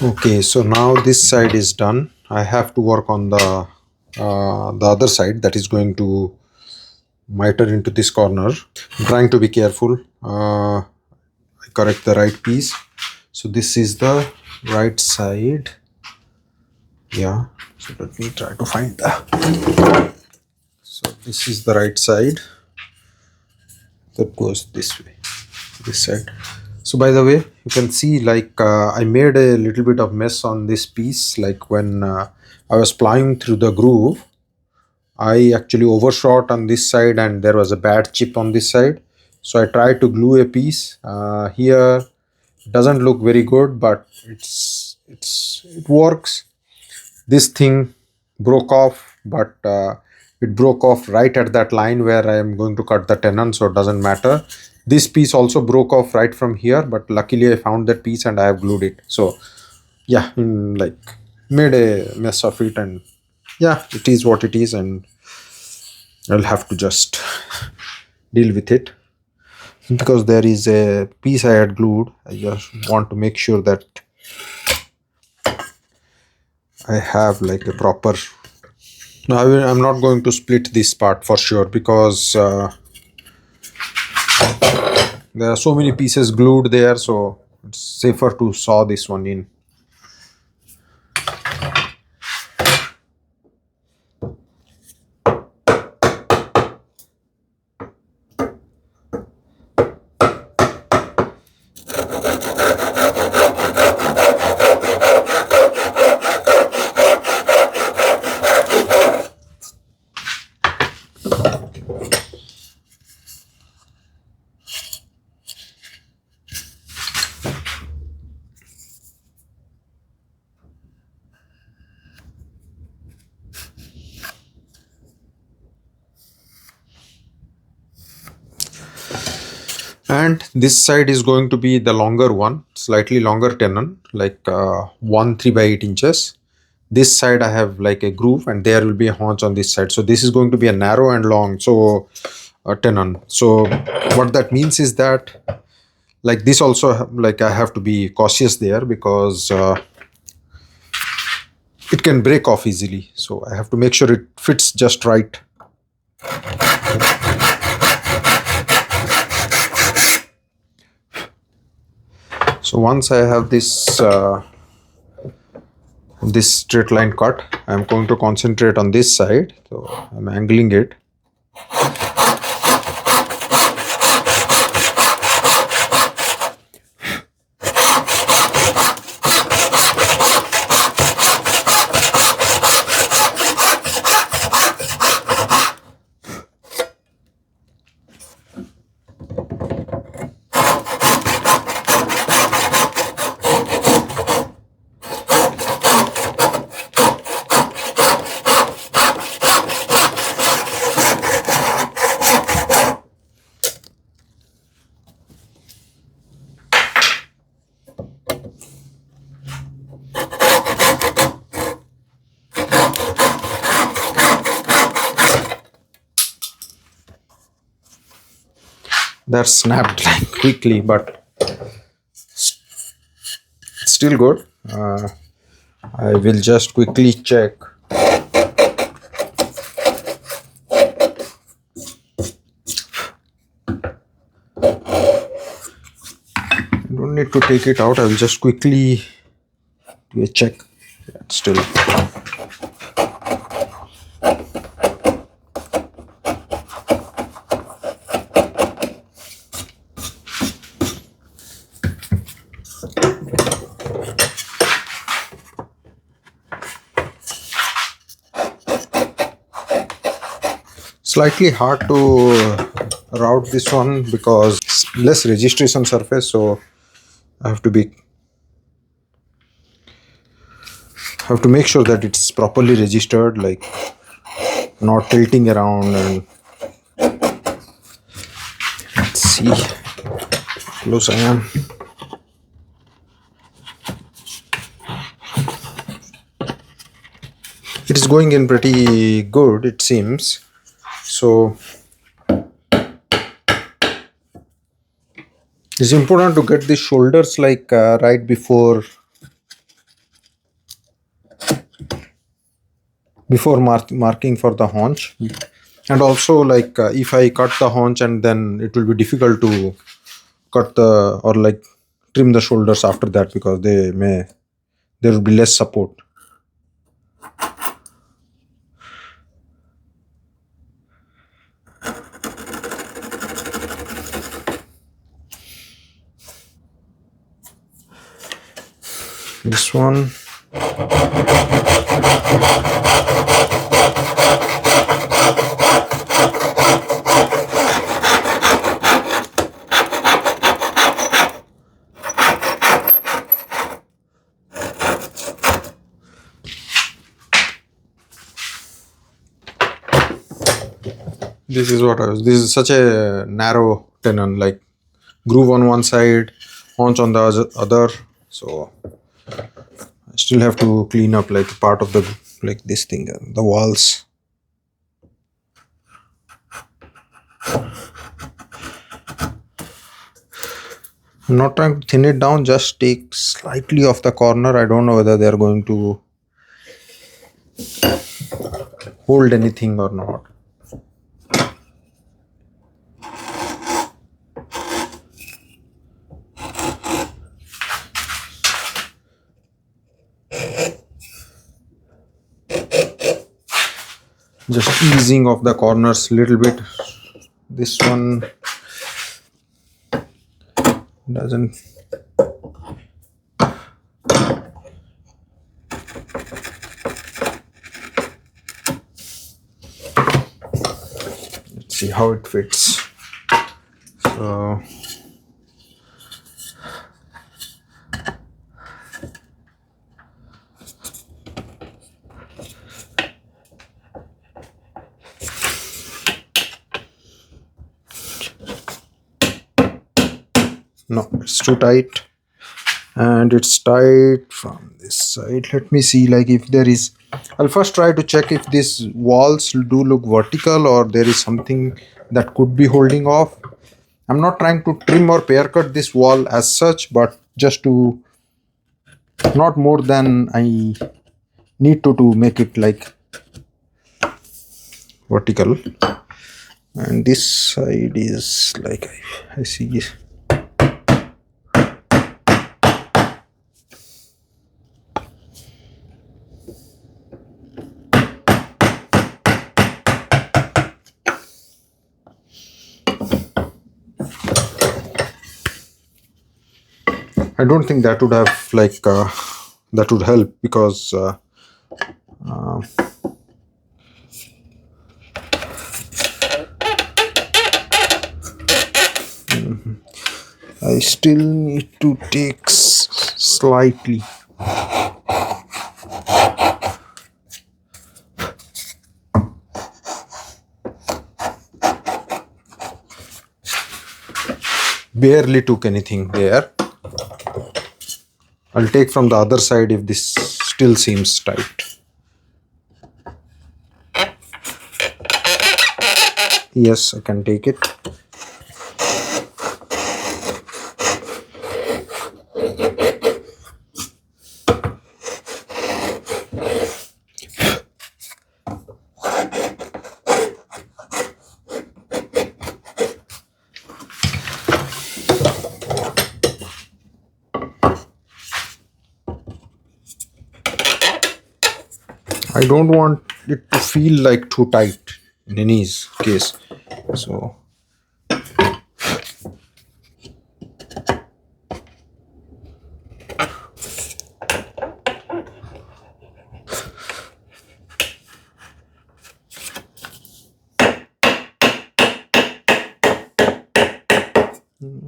Okay, so now this side is done. I have to work on the other side that is going to miter into this corner. I'm trying to be careful. I correct the right piece. So this is the right side. Yeah. So let me try to find the. So this is the right side that goes this way. This side. So by the way, you can see like I made a little bit of mess on this piece. Like when I was plowing through the groove, I actually overshot on this side and there was a bad chip on this side. So I tried to glue a piece here. It doesn't look very good, but it works. This thing broke off, but it broke off right at that line where I am going to cut the tenon, so it doesn't matter. This piece also broke off right from here, but luckily I found that piece and I have glued it. So yeah, like made a mess of it, and yeah, it is what it is, and I'll have to just deal with it. Because there is a piece I had glued, I just want to make sure that I have like a proper. No, I'm not going to split this part for sure, because there are so many pieces glued there, so it's safer to saw this one in. And this side is going to be the longer one, slightly longer tenon, like 1 3/8 inches. This side I have like a groove, and there will be a haunch on this side. So this is going to be a narrow and long, so tenon. So what that means is that like this also, like I have to be cautious there, because it can break off easily. So I have to make sure it fits just right. So once I have this straight line cut, I'm going to concentrate on this side. So I'm angling it. That snapped like quickly, but it's still good. I will just quickly check. Don't need to take it out. I will just quickly do a check. Yeah, it's still. Slightly hard to route this one because it's less registration surface, so I have to make sure that it's properly registered, like not tilting around. And let's see how close I am. It is going in pretty good, it seems. So it's important to get the shoulders like right before before marking for the haunch. And also, like if I cut the haunch, and then it will be difficult to cut the, or like trim the shoulders after that, because there will be less support. This one. This is what I was. This is such a narrow tenon, like groove on one side, haunch on the other. So I still have to clean up like part of the, like this thing, the walls. I'm not trying to thin it down, just take slightly off the corner. I don't know whether they are going to hold anything or not. Just easing off the corners a little bit. This one doesn't. Let's see how it fits. So no, it's too tight, and it's tight from this side. Let me see, like if there is, I'll first try to check if these walls do look vertical or there is something that could be holding off. I'm not trying to trim or pair cut this wall as such, but just to, not more than I need to make it like vertical. And this side is like, I see. I don't think that would have like that would help, because I still need to take slightly. Barely took anything there. I'll take from the other side if this still seems tight. Yes, I can take it. I don't want it to feel like too tight in any case. So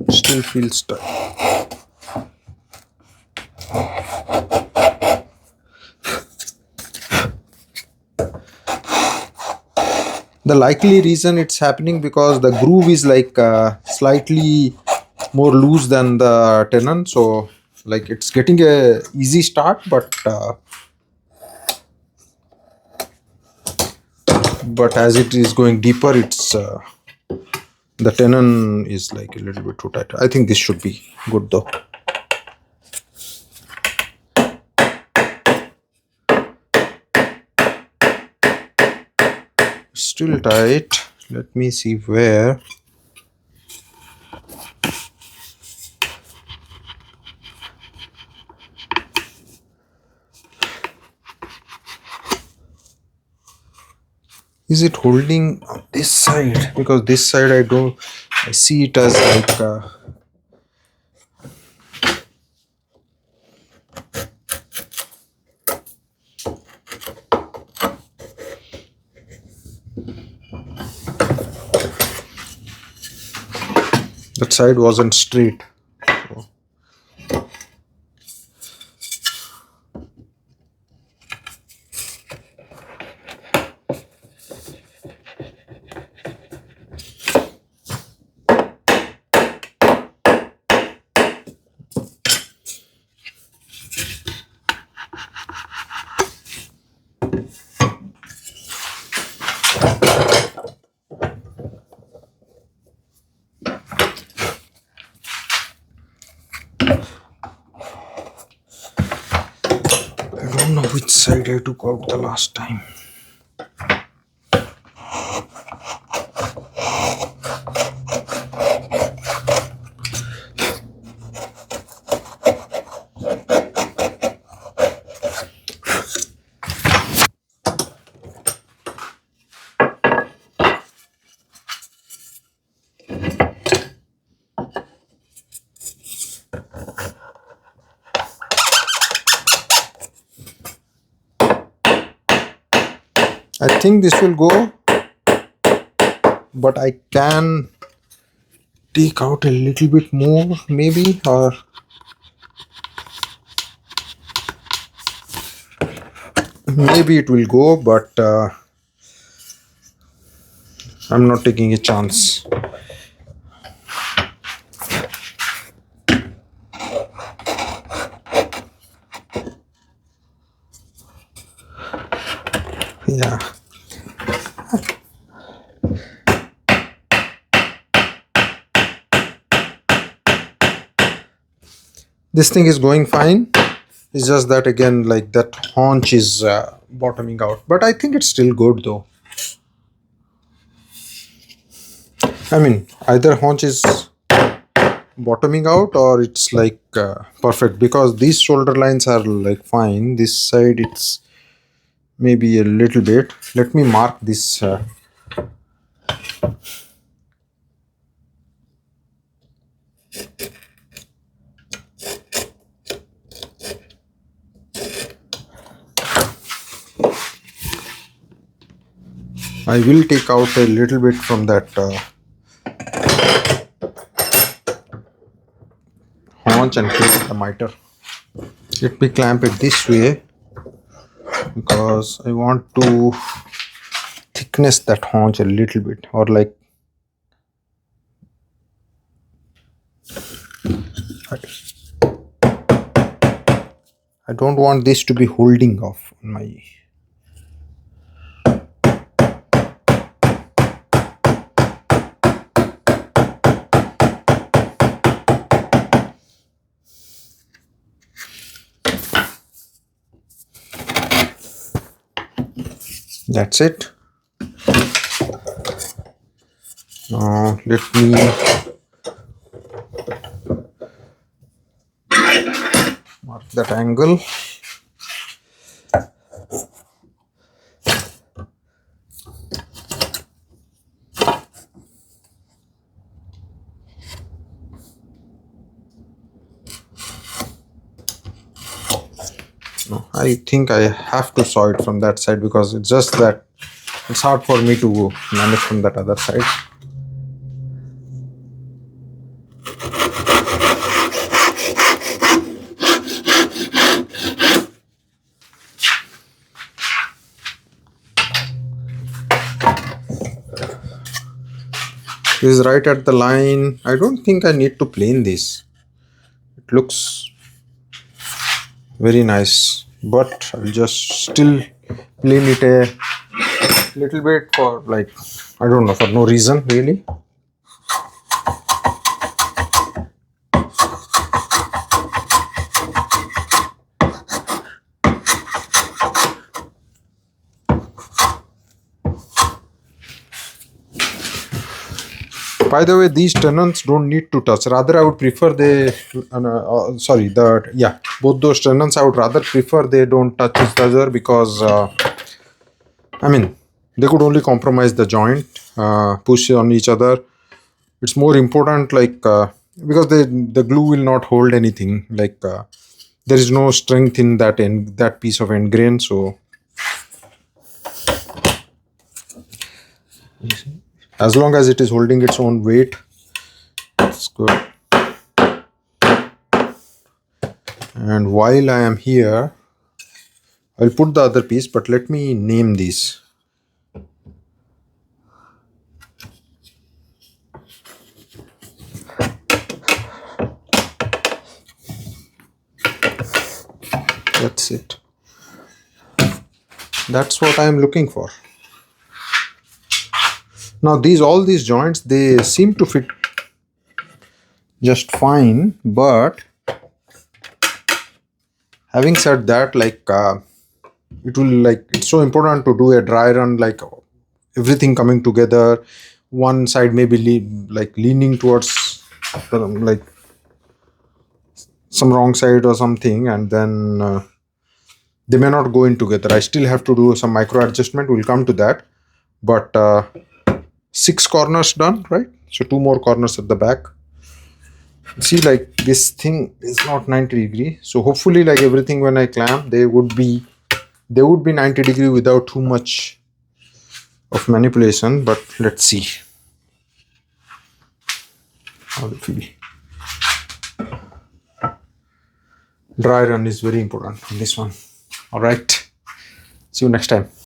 still feels tight. The likely reason it's happening because the groove is like slightly more loose than the tenon, so like it's getting a easy start, but as it is going deeper, it's the tenon is like a little bit too tight. I think this should be good though. still tight. Let me see where. Is it holding on this side? Because this side I see it as like that side wasn't straight. So. I don't know which side I took out the last time. I think this will go, but I can take out a little bit more maybe, or maybe it will go, but I'm not taking a chance. Yeah. This thing is going fine. It's just that again, like that haunch is bottoming out, but I think it's still good though. I mean, either haunch is bottoming out or it's like perfect, because these shoulder lines are like fine. This side it's maybe a little bit. Let me mark this. I will take out a little bit from that haunch and keep the miter. Let me clamp it this way because I want to thickness that haunch a little bit, or like I don't want this to be holding off on my. That's it. Now let me mark that angle. No, I think I have to saw it from that side because it's just that it's hard for me to manage from that other side. This is right at the line. I don't think I need to plane this. It looks very nice, but I'll just still plane it a little bit for like, I don't know, for no reason really. By the way, these tenons don't need to touch. Rather, I would prefer they. Sorry, both those tenons I would rather prefer they don't touch each other, because I mean, they could only compromise the joint, push on each other. It's more important, like because the glue will not hold anything. Like there is no strength in that piece of end grain. So as long as it is holding its own weight, it's good. And while I am here, I'll put the other piece, but let me name these. That's it. That's what I'm looking for. Now all these joints, they seem to fit just fine, but having said that, like it's so important to do a dry run, like everything coming together. One side may be leaning towards like some wrong side or something, and then they may not go in together. I still have to do some micro adjustment. We'll come to that. But 6 corners done, right? So 2 more corners at the back. See, like this thing is not 90 degree. So hopefully, like everything, when I clamp, they would be 90 degree without too much of manipulation. But let's see how they feel. Dry run is very important on this one. All right. See you next time.